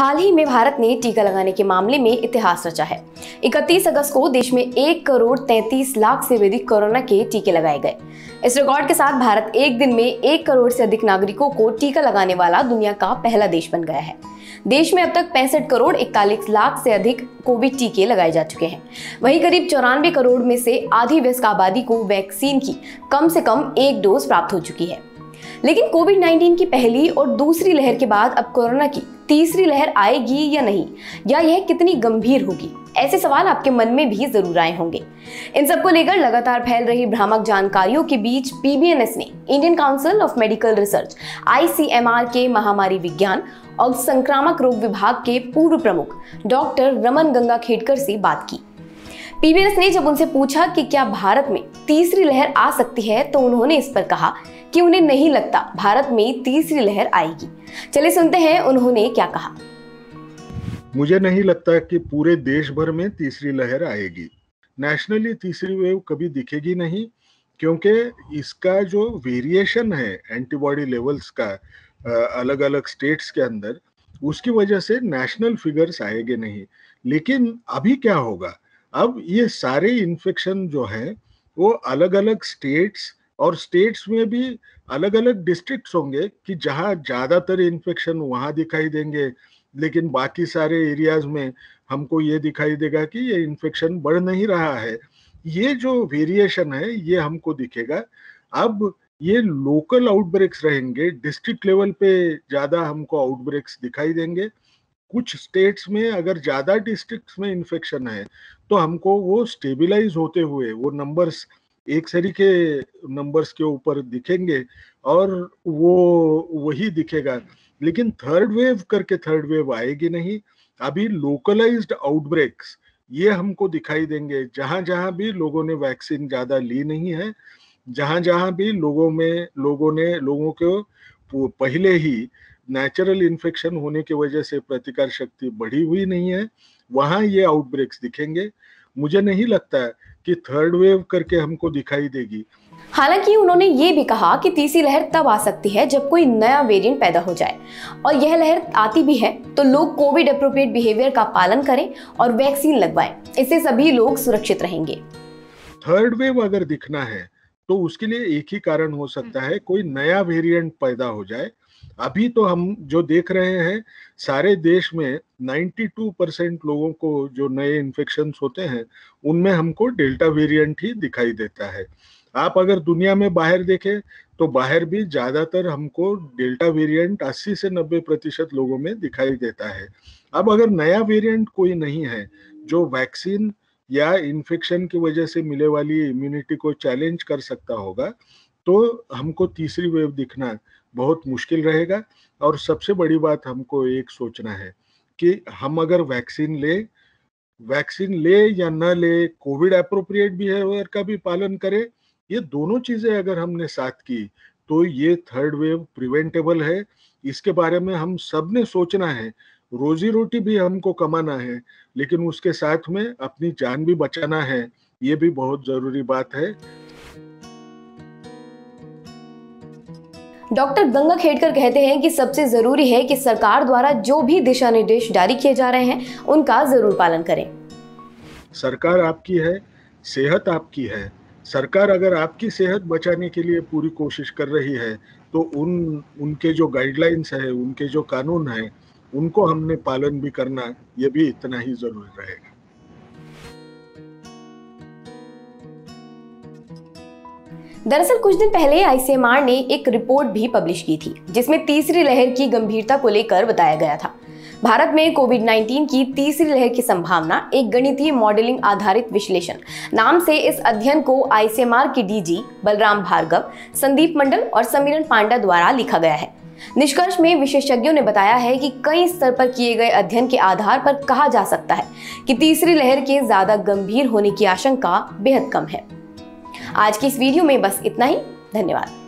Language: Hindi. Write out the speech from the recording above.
हाल ही में भारत ने टीका लगाने के मामले में इतिहास रचा है। 31 अगस्त को देश में 1,33,00,000 से अधिक कोरोना के टीके लगाए गए। इस रिकॉर्ड के साथ भारत एक दिन में 1 करोड़ से अधिक नागरिकों को टीका लगाने वाला दुनिया का पहला देश बन गया है। देश में अब तक 65 करोड़ 41 लाख से अधिक कोविड टीके लगाए जा चुके हैं। वहीं करीब 94 करोड़ में से आधी वयस्क आबादी को वैक्सीन की कम से कम 1 डोज प्राप्त हो चुकी है। लेकिन कोविड-19 की पहली और दूसरी लहर के बाद अब कोरोना की तीसरी लहर आएगी या नहीं, या यह कितनी गंभीर होगी, ऐसे सवाल आपके मन में भी जरूर आए होंगे। इन सबको लेकर लगातार फैल रही भ्रामक जानकारियों के बीच पीबीएनएस ने Indian council of medical research (ICMR) के महामारी विज्ञान और संक्रामक रोग विभाग के पूर्व प्रमुख डॉक्टर रमन गंगाखेडकर से बात की। पीबीएनएस ने जब उनसे पूछा कि क्या भारत में तीसरी लहर आ सकती है, तो उन्होंने इस पर कहा कि उन्हें नहीं लगता भारत में तीसरी लहर आएगी। चलिए सुनते हैं उन्होंने क्या कहा। मुझे नहीं लगता कि पूरे देश भर में तीसरी लहर आएगी। नेशनली तीसरी वेव कभी दिखेगी नहीं, क्योंकि इसका जो वेरिएशन है एंटीबॉडी लेवल्स का अलग अलग स्टेट्स के अंदर, उसकी वजह से नेशनल फिगर्स आएंगे नहीं। लेकिन अभी क्या होगा, अब ये सारे इन्फेक्शन जो है वो अलग अलग स्टेट्स और स्टेट्स में भी अलग अलग डिस्ट्रिक्ट्स होंगे कि जहाँ ज्यादातर इन्फेक्शन वहाँ दिखाई देंगे, लेकिन बाकी सारे एरियाज में हमको ये दिखाई देगा कि ये इन्फेक्शन बढ़ नहीं रहा है। ये जो वेरिएशन है ये हमको दिखेगा। अब ये लोकल आउटब्रेक्स रहेंगे, डिस्ट्रिक्ट लेवल पे ज्यादा हमको आउटब्रेक्स दिखाई देंगे। कुछ स्टेट्स में अगर ज्यादा डिस्ट्रिक्ट्स में इन्फेक्शन है तो हमको वो स्टेबलाइज होते हुए वो नंबर्स एक सरी के नंबर्स के ऊपर दिखेंगे और वो वही दिखेगा। लेकिन थर्ड वेव करके थर्ड वेव आएगी नहीं। अभी लोकलाइज्ड आउटब्रेक्स ये हमको दिखाई देंगे, जहां जहां भी लोगों ने वैक्सीन ज्यादा ली नहीं है, जहां जहां भी लोगों को पहले ही नेचुरल इन्फेक्शन होने की वजह से प्रतिकार शक्ति बढ़ी हुई नहीं है, वहां ये आउटब्रेक्स दिखेंगे। मुझे नहीं लगता कि थर्ड वेव करके हमको दिखाई देगी। हालांकि उन्होंने ये भी कहा कि तीसरी लहर तब आ सकती है जब कोई नया वेरिएंट पैदा हो जाए, और यह लहर आती भी है तो लोग कोविड एप्रोप्रिएट बिहेवियर का पालन करें और वैक्सीन लगवाएं। इससे सभी लोग सुरक्षित रहेंगे। थर्ड वेव अगर दिखना है तो उसके लिए एक ही कारण हो सकता है, कोई नया वेरिएंट पैदा हो जाए। अभी तो हम जो देख रहे हैं सारे देश में 92% लोगों को जो नए इन्फेक्शंस होते हैं उनमें हमको डेल्टा वेरिएंट ही दिखाई देता है। आप अगर दुनिया में बाहर देखें तो बाहर भी ज्यादातर हमको डेल्टा वेरिएंट 80 से 90% लोगों में दिखाई देता है। अब अगर नया वेरिएंट कोई नहीं है जो वैक्सीन या इन्फेक्शन की वजह से मिले वाली इम्यूनिटी को चैलेंज कर सकता होगा, तो हमको तीसरी वेव दिखना बहुत मुश्किल रहेगा। और सबसे बड़ी बात हमको एक सोचना है कि हम अगर वैक्सीन ले या न ले, कोविड एप्रोप्रिएट बिहेवियर का भी पालन करें, ये दोनों चीजें अगर हमने साथ की तो ये थर्ड वेव प्रिवेंटेबल है। इसके बारे में हम सब ने सोचना है। रोजी रोटी भी हमको कमाना है, लेकिन उसके साथ में अपनी जान भी बचाना है। ये भी बहुत जरूरी बात है। डॉक्टर गंगाखेडकर कहते हैं कि सबसे जरूरी है कि सरकार द्वारा जो भी दिशा निर्देश जारी किए जा रहे हैं उनका जरूर पालन करें। सरकार आपकी है, सेहत आपकी है। सरकार अगर आपकी सेहत बचाने के लिए पूरी कोशिश कर रही है तो उनके जो गाइडलाइंस है, उनके जो कानून है, उनको हमने पालन भी करना, ये भी इतना ही जरूरी रहेगा। दरअसल कुछ दिन पहले ICMR ने एक रिपोर्ट भी पब्लिश की थी जिसमें तीसरी लहर की गंभीरता को लेकर बताया गया था। भारत में कोविड-19 की तीसरी लहर की संभावना एक गणितीय मॉडलिंग आधारित विश्लेषण नाम से इस अध्ययन को ICMR के DG बलराम भार्गव, संदीप मंडल और समीरन पांडा द्वारा लिखा गया है। निष्कर्ष में विशेषज्ञों ने बताया है कि कई स्तर पर किए गए अध्ययन के आधार पर कहा जा सकता है कि तीसरी लहर के ज्यादा गंभीर होने की आशंका बेहद कम है। आज की इस वीडियो में बस इतना ही। धन्यवाद।